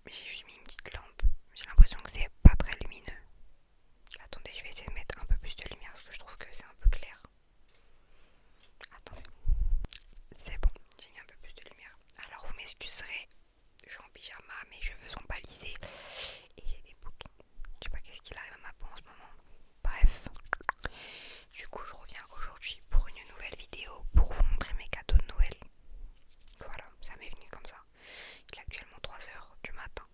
J'ai juste mis une petite lampe. J'ai l'impression que c'est pas très lumineux. Attendez, je vais essayer de mettre un peu plus de lumière parce que je trouve que c'est un peu clair. Attendez, c'est bon, j'ai mis un peu plus de lumière. Alors vous m'excuserez, je suis en pyjama, mes cheveux sont pas lissés et j'ai des boutons. Je sais pas qu'est-ce qu'il arrive à ma peau en ce moment. Bref, du coup je reviens aujourd'hui pour une nouvelle vidéo pour vous montrer mes cadeaux de Noël. Voilà, ça m'est venu comme ça. Il est actuellement 3 heures du matin.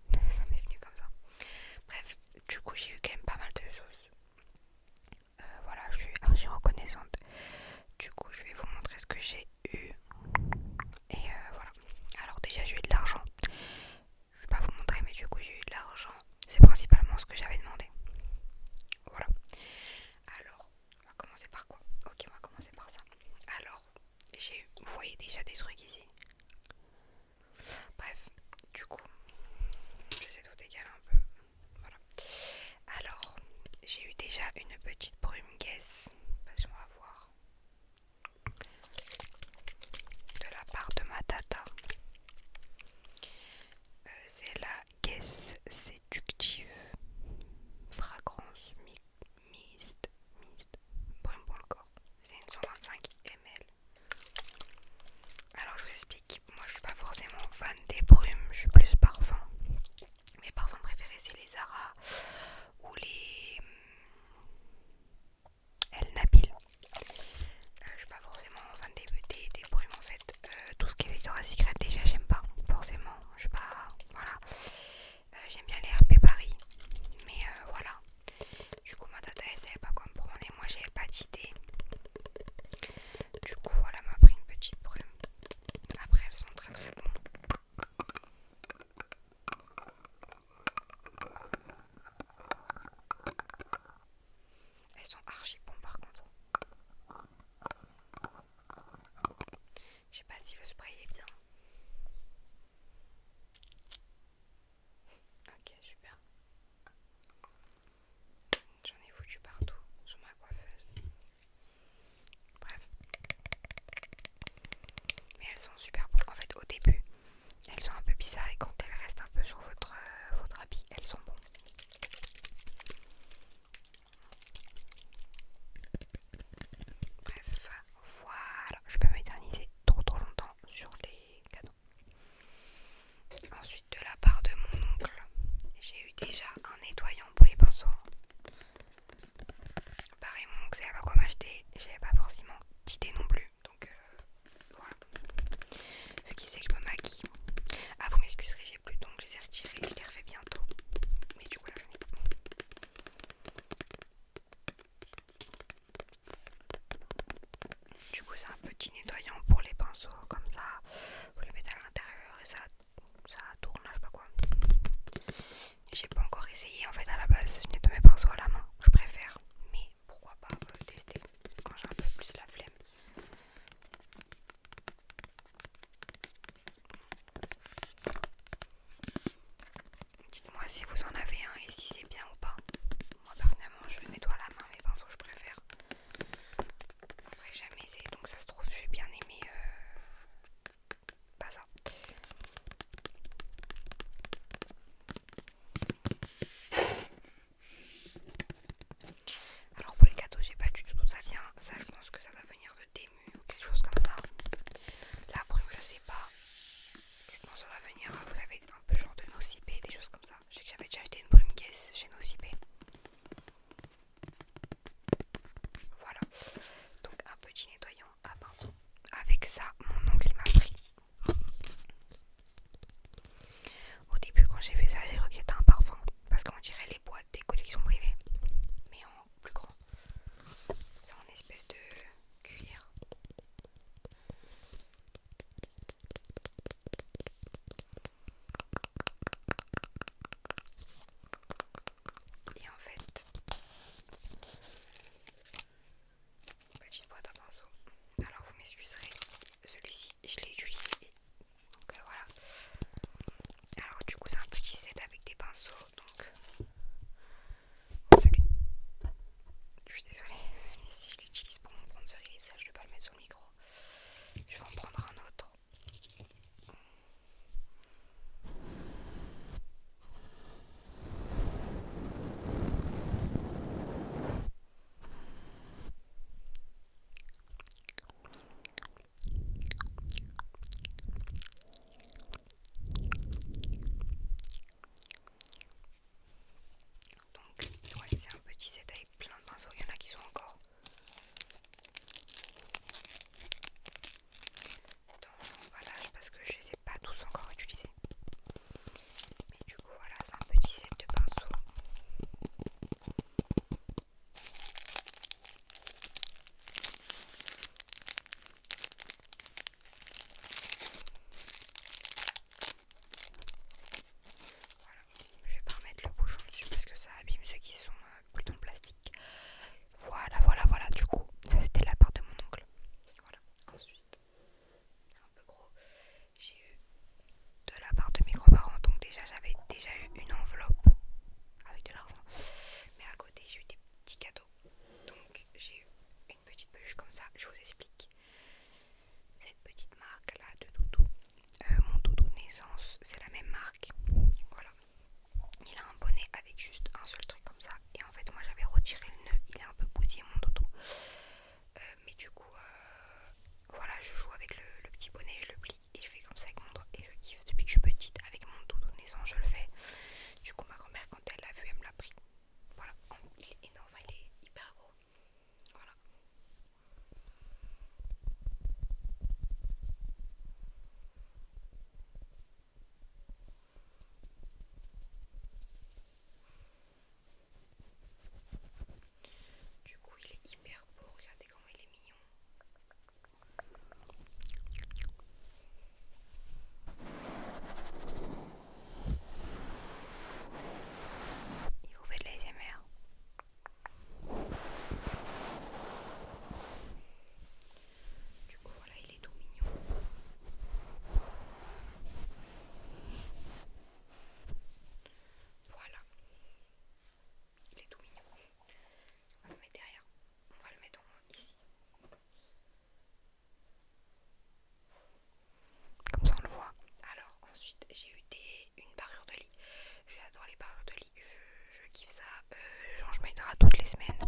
Toutes les semaines,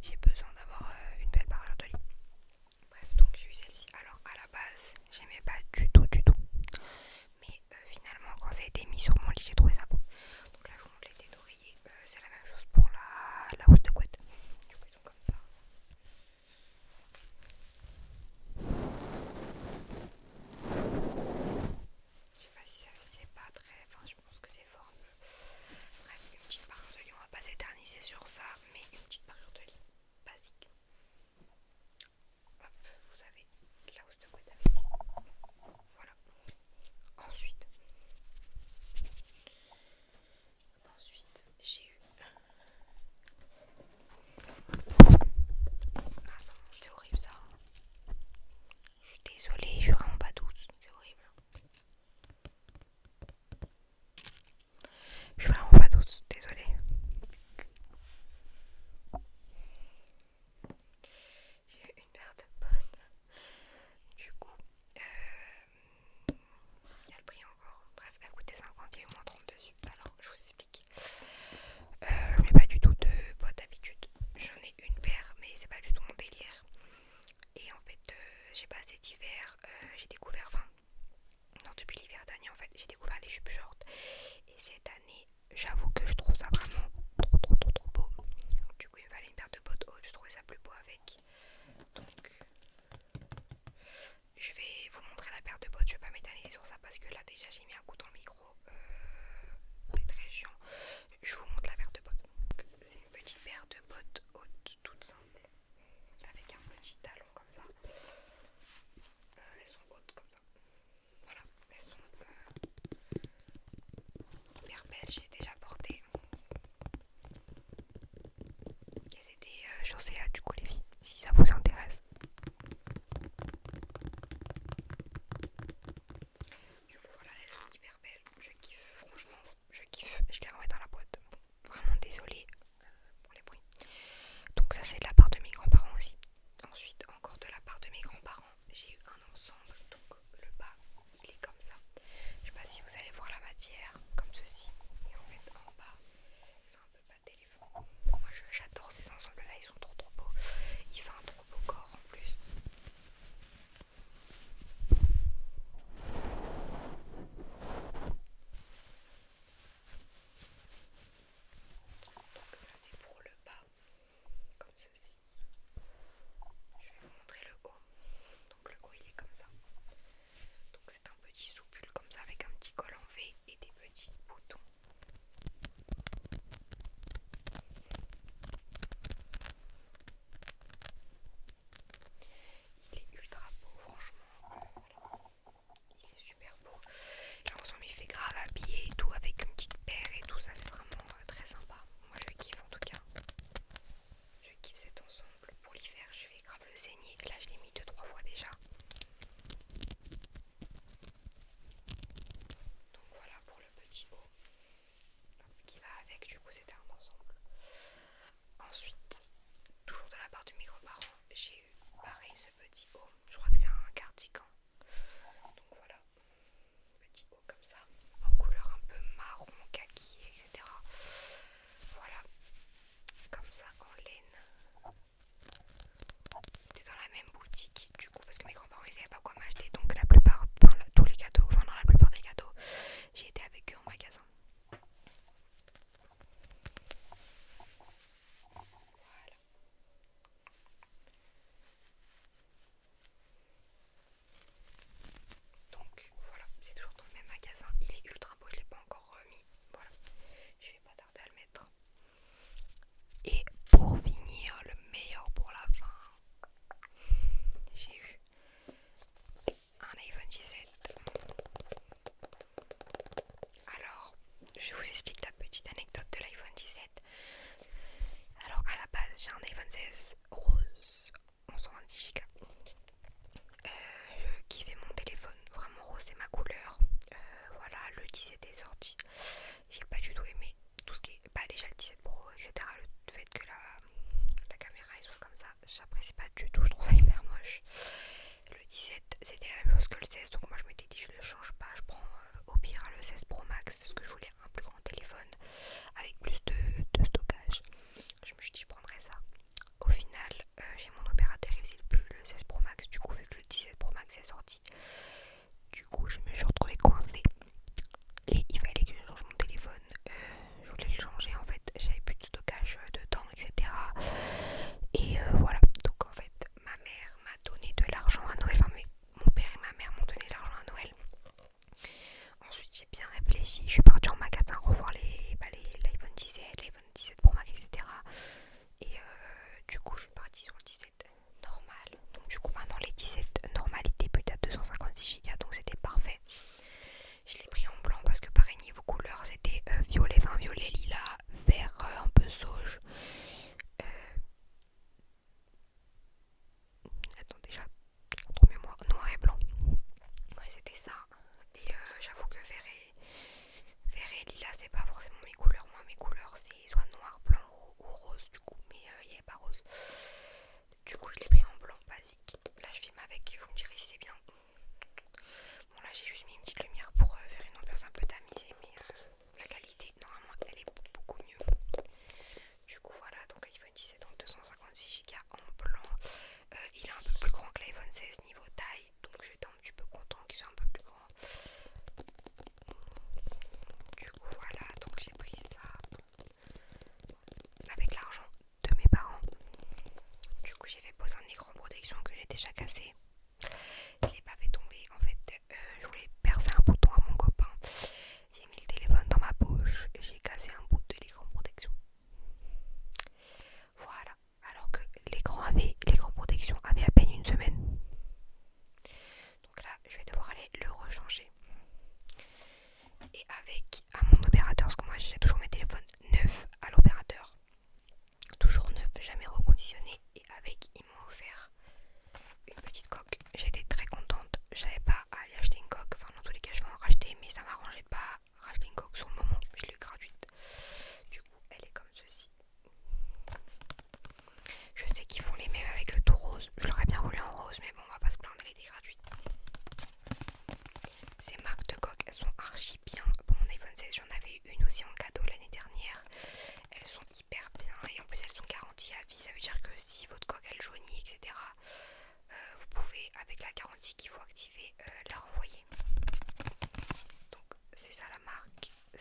j'ai besoin d'avoir une belle parure de lit. Bref, donc j'ai eu celle-ci. Alors à la base, j'aimais pas du tout, mais finalement quand ça a été mis sur mon lit, j'ai trouvé ça beau. Donc là je vous montre les têtes d'oreiller. C'est la même chose pour la housse de couette. Du coup ils sont comme ça. Je sais pas si c'est pas très... Enfin je pense que c'est fort un peu. Bref, une petite parure de lit, on va pas s'éterniser sur ça, mais une petite parure de lit basique. Hop, vous avez la housse de couette avec. Voilà. Ensuite j'ai eu... Ah non, c'est horrible ça. Je suis désolée, je suis vraiment pas douce. C'est horrible. Je suis vraiment pas douce, désolée. J'ai eu une paire de bottes. Du coup, il y a le prix encore. Bref, elle coûtait 50, il y a eu moins 30 dessus. Alors, je vous explique. Je mets pas du tout de bottes d'habitude. J'en ai une paire, mais c'est pas du tout mon délire. Et en fait, j'ai passé cet hiver, j'ai découvert, enfin, non, depuis l'hiver dernier en fait, j'ai découvert les jupes short. Et cette année, j'avoue que je trouve ça vraiment trop beau. Du coup, il me fallait une paire de bottes hautes, je trouvais ça plus beau avec. Donc, je vais vous montrer la paire de bottes. Je vais pas m'étaler sur ça parce que là, déjà, j'ai mis un coup dans le micro. C'était très chiant. Je vous montre la paire de bottes. C'est une petite paire de bottes hautes, toute simple, avec un petit talon comme ça. Elles sont hautes comme ça. Voilà, elles sont hyper belles. J'ai déjà porté. Et c'était chaussées à du coup les filles, si ça vous intéresse. Du coup voilà, elles sont hyper belles. Je kiffe, franchement, je kiffe. Je les remets dans la boîte. Vraiment désolée pour les bruits. Donc ça c'est de la part de mes grands-parents aussi. Ensuite encore de la part de mes grands-parents, j'ai eu un ensemble. Donc le bas il est comme ça. Je sais pas si vous allez voir la matière comme ceci. Et en fait en bas c'est un peu pas téléphone. Moi j'adore ces ensembles là, ils sont trop beaux. Il fait un trop beau corps en plus. Donc ça c'est pour le bas, comme ceci. Je vais vous montrer le haut. Donc le haut il est comme ça. Donc c'est un petit soupule comme ça avec un petit col en V et des petits boutons. Il est ultra beau franchement. Voilà. Il est super beau. L'ensemble il fait grave habillé et tout avec une petite paire et tout. Ça fait vraiment très sympa. Moi je kiffe en tout cas. Je kiffe cet ensemble. Pour l'hiver je vais grave le saigner. Là je l'ai mis 2-3 fois déjà. Donc voilà pour le petit haut qui va avec. Du coup c'était un ensemble. Ensuite, toujours de la part de mes grands-parents, j'ai eu pareil ce petit haut. Je crois que c'est un cardigan. Donc voilà, petit haut comme ça, en couleur un peu marron, kaki, etc. Voilà, comme ça en laine. C'était dans la même boutique du coup parce que mes grands-parents ils savaient pas quoi m'acheter. Donc la plupart, enfin tous les cadeaux, enfin dans la plupart des cadeaux, j'ai été avec eux en magasin. Voilà. Donc voilà, c'est toujours dans le même magasin. Il est ultra beau, je l'ai pas encore remis. Voilà, je vais pas tarder à le mettre. Et pour finir, le meilleur pour la fin, j'ai eu un iPhone 17. Alors, je vous explique la petite anecdote de l'iPhone 17. Alors, à la base, j'ai un iPhone 16 rose en 128 Go. Je kiffais mon téléphone, vraiment rose c'est ma couleur. Voilà, le 17 est sorti. J'ai pas du tout aimé tout ce qui est, bah déjà le 17 Pro, etc. Le fait que la caméra elle soit comme ça, j'apprécie pas du tout, je trouve ça hyper moche. Le 17 c'était la même chose que le 16, donc moi je m'étais dit je le change pas, je prends au pire le 16 Pro Max parce que je voulais un plus grand téléphone avec plus de stockage. Je me suis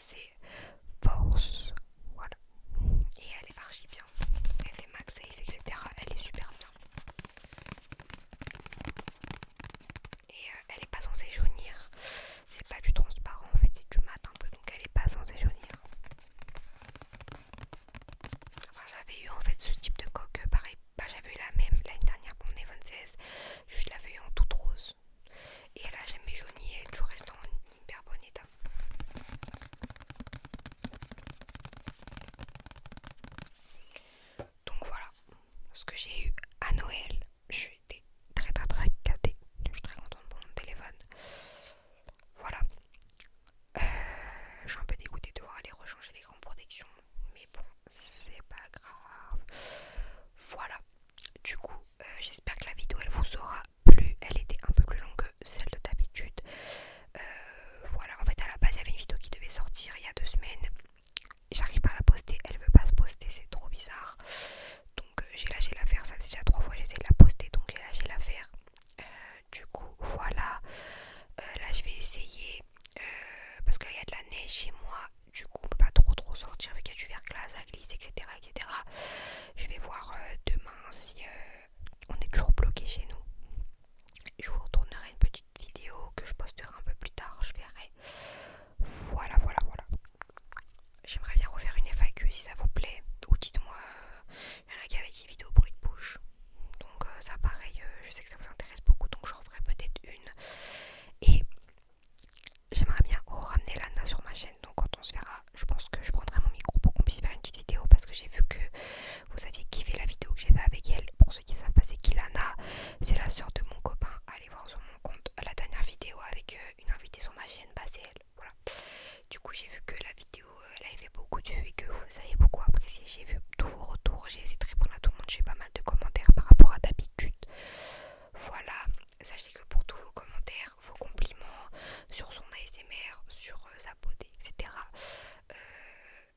c'est Force. Voilà. Et elle est archi bien. Elle fait MagSafe, etc. Elle est super bien. Et elle est pas censée jaunir. C'est pas du transparent en fait, c'est du mat un peu, donc elle est pas censée jaunir. Enfin, j'avais eu en fait ce type de coque, pareil, j'avais eu la même l'année dernière pour mon iPhone 16, je l'avais eu en toute rose. Et là, jamais jaunie, elle est toujours restée en hyper bon état. Donc voilà, ce que j'ai eu à Noël, je suis très gâtée, je suis très contente pour mon téléphone. Voilà. Je suis un peu dégoûtée de devoir aller rechanger l'écran protection, mais bon, c'est pas grave. Voilà, du coup, j'espère que la vidéo elle vous aura plu. Elle était un peu plus longue que celle de d'habitude. Voilà, en fait, à la base, il y avait une vidéo qui devait sortir il y a 2 semaines. J'arrive pas à la poster, elle veut pas se poster, c'est trop bizarre. Donc, j'ai lâché l'affaire. Ça faisait déjà 3 fois que j'essaie de la poster, donc j'ai lâché l'affaire. Du coup, voilà. Là, je vais essayer. Parce que là, il y a de la neige chez moi. Du coup, on peut pas trop sortir vu qu'il y a du verglas, ça glisse, etc. Je vais voir demain si on est toujours bloqué chez nous. Je vous retournerai une petite vidéo que je posterai un peu plus tard, je verrai. Voilà. J'aimerais bien refaire une FAQ si ça vous plaît. Ou dites-moi, il y en a qui avaient dit vidéo bruit de bouche. Donc ça pareil, je sais que ça vous intéresse beaucoup, donc j'en ferai peut-être une. Et j'aimerais bien ramener Lana sur ma chaîne, donc quand on se verra, je pense que je prendrai mon micro pour qu'on puisse faire une petite vidéo, parce que j'ai vu que vous aviez kiffé la vidéo que j'ai fait avec elle. Pour ceux qui savent pas c'est qui Lana, c'est la soeur de mon copain. Allez voir sur mon compte la dernière vidéo avec une invitée sur ma chaîne, bah c'est elle. Voilà. Du coup j'ai vu que la vidéo elle avait fait beaucoup de vues et que vous avez beaucoup apprécié. J'ai vu tous vos retours, j'ai essayé de répondre à tout le monde, j'ai eu pas mal de commentaires par rapport à d'habitude. Voilà, sachez que pour tous vos commentaires, vos compliments sur son ASMR, sur sa beauté, etc.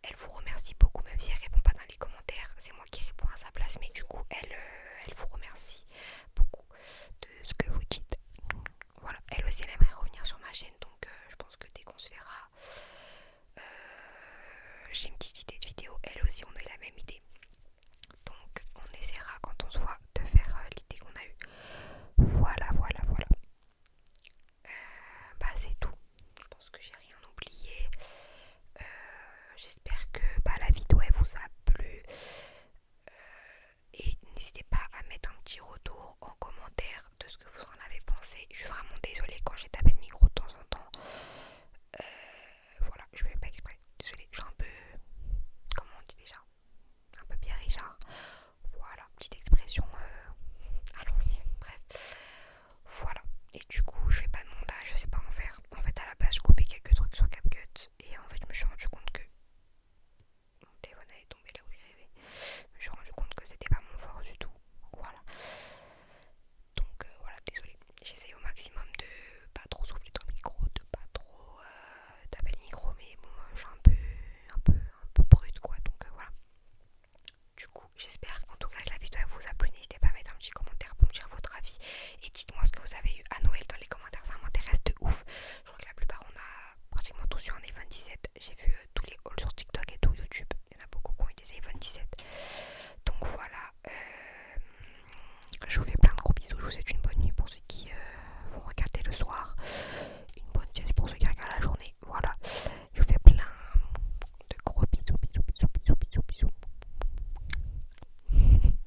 Elle vous remercie beaucoup, même si elle répond pas dans les commentaires, c'est moi qui réponds à sa place, mais du coup elle vous remercie beaucoup de ce que vous dites. Voilà, elle aussi elle aimerait revenir sur ma chaîne, donc je pense que dès qu'on se verra, j'ai une petite idée de vidéo, elle aussi on a eu la même idée. Donc on essaiera quand on se voit de faire l'idée qu'on a eue. Voilà. Bah c'est tout. Je pense que j'ai rien oublié. J'espère que la vidéo elle vous a plu. Et n'hésitez pas à mettre un petit retour en commentaire de ce que vous en avez pensé. Je suis vraiment désolée quand j'ai tapé le micro de temps en temps. Voilà, je ne fais pas exprès. Désolée, je suis un peu... Comment on dit déjà? Un peu Pierre Richard. Voilà, petite expression à l'ancienne. Bref. Voilà. Et du coup, je fais pas de montage, je sais pas en faire. En fait, à la base, je coupais quelques trucs sur CapCut. Et en fait, je me suis rendu compte que mon téléphone allait tomber là où j'y arrivais. Je me suis rendu compte que c'était pas mon fort du tout. Voilà. Donc voilà, désolée. J'essaye au maximum de pas trop souffler dans le micro, de pas trop taper le micro, mais bon, je suis un peu brute quoi. Donc voilà. Du coup, j'espère en tout cas que la vidéo vous a plu. N'hésitez pas à mettre un petit commentaire pour me dire votre avis. Et dites-moi ce que vous avez eu à Noël dans les commentaires, ça m'intéresse de ouf. Je crois que la plupart, on a pratiquement tous eu un iPhone 17. J'ai vu tous les hauls sur TikTok et tout YouTube. Il y en a beaucoup qui ont eu des iPhone 17. Donc voilà. Je vous fais plein de gros bisous. Je vous souhaite une